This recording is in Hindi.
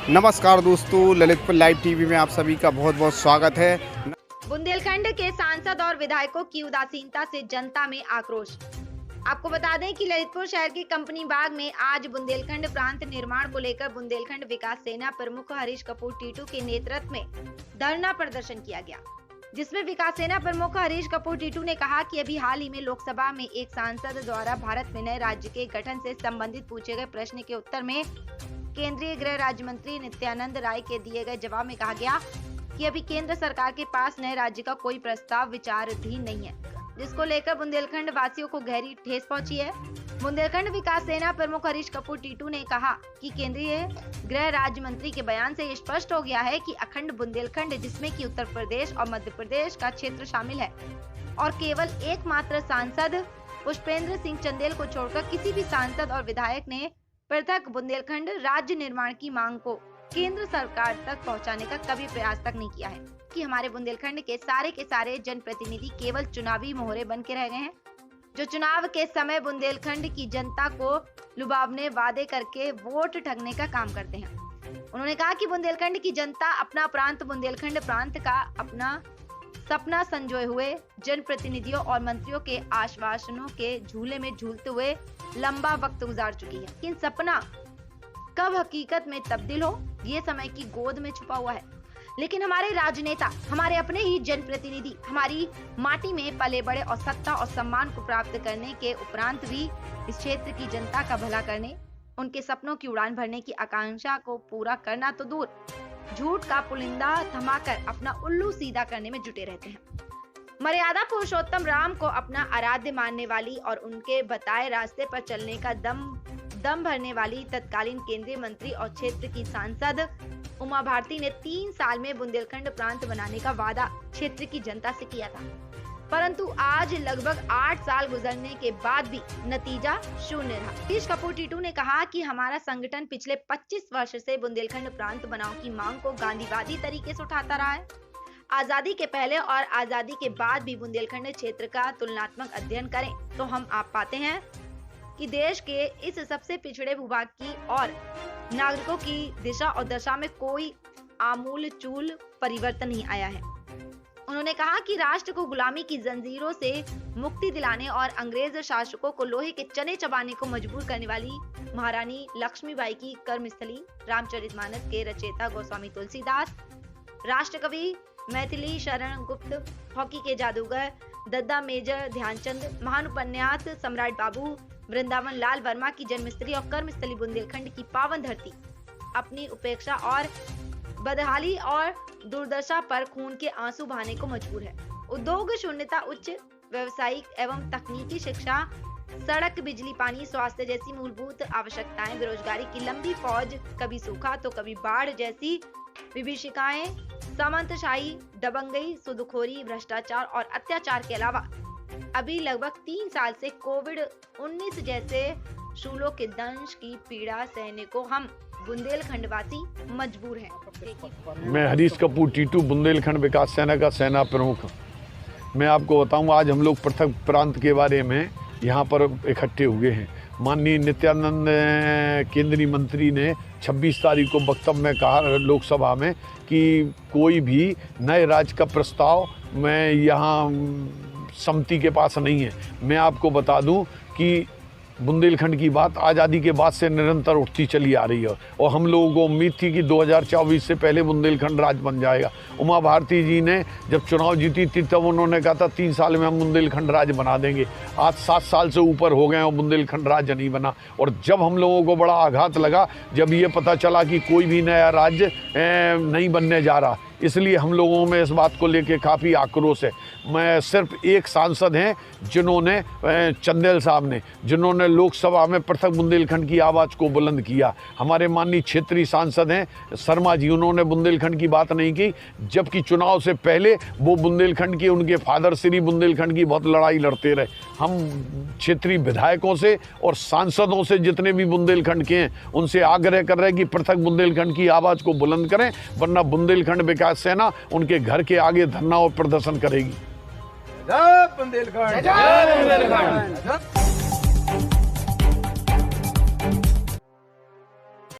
नमस्कार दोस्तों, ललितपुर लाइव टीवी में आप सभी का बहुत बहुत स्वागत है। बुंदेलखंड के सांसद और विधायकों की उदासीनता से जनता में आक्रोश। आपको बता दें कि ललितपुर शहर के कंपनी बाग में आज बुंदेलखंड प्रांत निर्माण को लेकर बुंदेलखंड विकास सेना प्रमुख हरीश कपूर टीटू के नेतृत्व में धरना प्रदर्शन किया गया, जिसमें विकास सेना प्रमुख हरीश कपूर टीटू ने कहा कि अभी हाल ही में लोकसभा में एक सांसद द्वारा भारत में नए राज्य के गठन से संबंधित पूछे गए प्रश्न के उत्तर में केंद्रीय गृह राज्य मंत्री नित्यानंद राय के दिए गए जवाब में कहा गया कि अभी केंद्र सरकार के पास नए राज्य का कोई प्रस्ताव विचाराधीन नहीं है, जिसको लेकर बुंदेलखंड वासियों को गहरी ठेस पहुंची है। बुंदेलखंड विकास सेना प्रमुख हरीश कपूर टीटू ने कहा कि केंद्रीय गृह राज्य मंत्री के बयान से स्पष्ट हो गया है कि अखंड बुंदेलखंड, जिसमें कि उत्तर प्रदेश और मध्य प्रदेश का क्षेत्र शामिल है, और केवल एकमात्र सांसद पुष्पेंद्र सिंह चंदेल को छोड़कर किसी भी सांसद और विधायक ने पृथक बुंदेलखंड राज्य निर्माण की मांग को केंद्र सरकार तक पहुंचाने का कभी प्रयास तक नहीं किया है। कि हमारे बुंदेलखंड के सारे जनप्रतिनिधि केवल चुनावी मोहरे बन के रह गए हैं, जो चुनाव के समय बुंदेलखंड की जनता को लुभावने वादे करके वोट ठगने का काम करते हैं। उन्होंने कहा कि बुंदेलखंड की जनता अपना प्रांत बुंदेलखंड प्रांत का अपना सपना संजोए हुए जनप्रतिनिधियों और मंत्रियों के आश्वासनों के झूले में झूलते हुए लंबा वक्त गुजार चुकी है। इन सपना कब हकीकत में तब्दील हो, ये समय की गोद में छुपा हुआ है। लेकिन हमारे राजनेता, हमारे अपने ही जनप्रतिनिधि हमारी माटी में पले बड़े और सत्ता और सम्मान को प्राप्त करने के उपरांत भी इस क्षेत्र की जनता का भला करने, उनके सपनों की उड़ान भरने की आकांक्षा को पूरा करना तो दूर, झूठ का पुलिंदा थमाकर अपना उल्लू सीधा करने में जुटे रहते हैं। मर्यादा पुरुषोत्तम राम को अपना आराध्य मानने वाली और उनके बताए रास्ते पर चलने का दम भरने वाली तत्कालीन केंद्रीय मंत्री और क्षेत्र की सांसद उमा भारती ने 3 साल में बुंदेलखंड प्रांत बनाने का वादा क्षेत्र की जनता से किया था, परंतु आज लगभग 8 साल गुजरने के बाद भी नतीजा शून्य रहा। हरीश कपूर टीटू ने कहा कि हमारा संगठन पिछले 25 वर्ष से बुंदेलखंड प्रांत बनाओ की मांग को गांधीवादी तरीके से उठाता रहा है। आजादी के पहले और आजादी के बाद भी बुंदेलखंड क्षेत्र का तुलनात्मक अध्ययन करें तो हम आप पाते हैं कि देश के इस सबसे पिछड़े भूभाग की और नागरिकों की दिशा और दशा में कोई आमूल चूल परिवर्तन नहीं आया है। उन्होंने कहा कि राष्ट्र को गुलामी की जंजीरों से मुक्ति दिलाने और अंग्रेज शासकों को लोहे के चने चबाने को मजबूर करने वाली महारानी लक्ष्मीबाई की कर्मस्थली रामचरितमानस के रचयिता गोस्वामी तुलसीदास, राष्ट्रकवि मैथिली शरण गुप्त, हॉकी के जादूगर दद्दा मेजर ध्यानचंद, महान उपन्यास सम्राट बाबू वृंदावन लाल वर्मा की जन्मस्थली और कर्मस्थली बुंदेलखंड की पावन धरती अपनी उपेक्षा और बदहाली और दुर्दशा पर खून के आंसू बहाने को मजबूर है। उद्योग शून्यता, उच्च व्यवसायिक एवं तकनीकी शिक्षा, सड़क, बिजली, पानी, स्वास्थ्य जैसी मूलभूत आवश्यकताएं, बेरोजगारी की लंबी फौज, कभी सूखा तो कभी बाढ़ जैसी विभीषिकाएं, सामंतशाही, दबंगई, सूदखोरी, भ्रष्टाचार और अत्याचार के अलावा अभी लगभग 3 साल से कोविड-19 जैसे शूलों के दंश की पीड़ा सहने को हम बुंदेलखंडवासी मजबूर हैं। मैं हरीश कपूर टीटू, बुंदेलखंड विकास सेना का सेना प्रमुख। मैं आपको बताऊं, आज हम लोग पृथक प्रांत के बारे में यहाँ पर इकट्ठे हुए हैं। माननीय नित्यानंद केंद्रीय मंत्री ने 26 तारीख को वक्तव्य में कहा लोकसभा में कि कोई भी नए राज्य का प्रस्ताव मैं यहाँ समिति के पास नहीं है। मैं आपको बता दूं कि बुंदेलखंड की बात आज़ादी के बाद से निरंतर उठती चली आ रही है और हम लोगों को उम्मीद थी कि 2024 से पहले बुंदेलखंड राज्य बन जाएगा। उमा भारती जी ने जब चुनाव जीती थी तब उन्होंने कहा था 3 साल में हम बुंदेलखंड राज्य बना देंगे। आज 7 साल से ऊपर हो गए और बुंदेलखंड राज्य नहीं बना। और जब हम लोगों को बड़ा आघात लगा जब ये पता चला कि कोई भी नया राज्य नहीं बनने जा रहा, इसलिए हम लोगों में इस बात को लेकर काफ़ी आक्रोश है। मैं सिर्फ एक सांसद हैं जिन्होंने चंदेल साहब ने, जिन्होंने लोकसभा में पृथक बुंदेलखंड की आवाज़ को बुलंद किया। हमारे माननीय क्षेत्रीय सांसद हैं शर्मा जी, उन्होंने बुंदेलखंड की बात नहीं की, जबकि चुनाव से पहले वो बुंदेलखंड के उनके फादर श्री बुंदेलखंड की बहुत लड़ाई लड़ते रहे। हम क्षेत्रीय विधायकों से और सांसदों से जितने भी बुंदेलखंड के हैं उनसे आग्रह कर रहे हैं कि पृथक बुंदेलखंड की आवाज़ को बुलंद करें, वरना बुंदेलखंड विकास सेना उनके घर के आगे धरना और प्रदर्शन करेगी। जय बुंदेलखंड।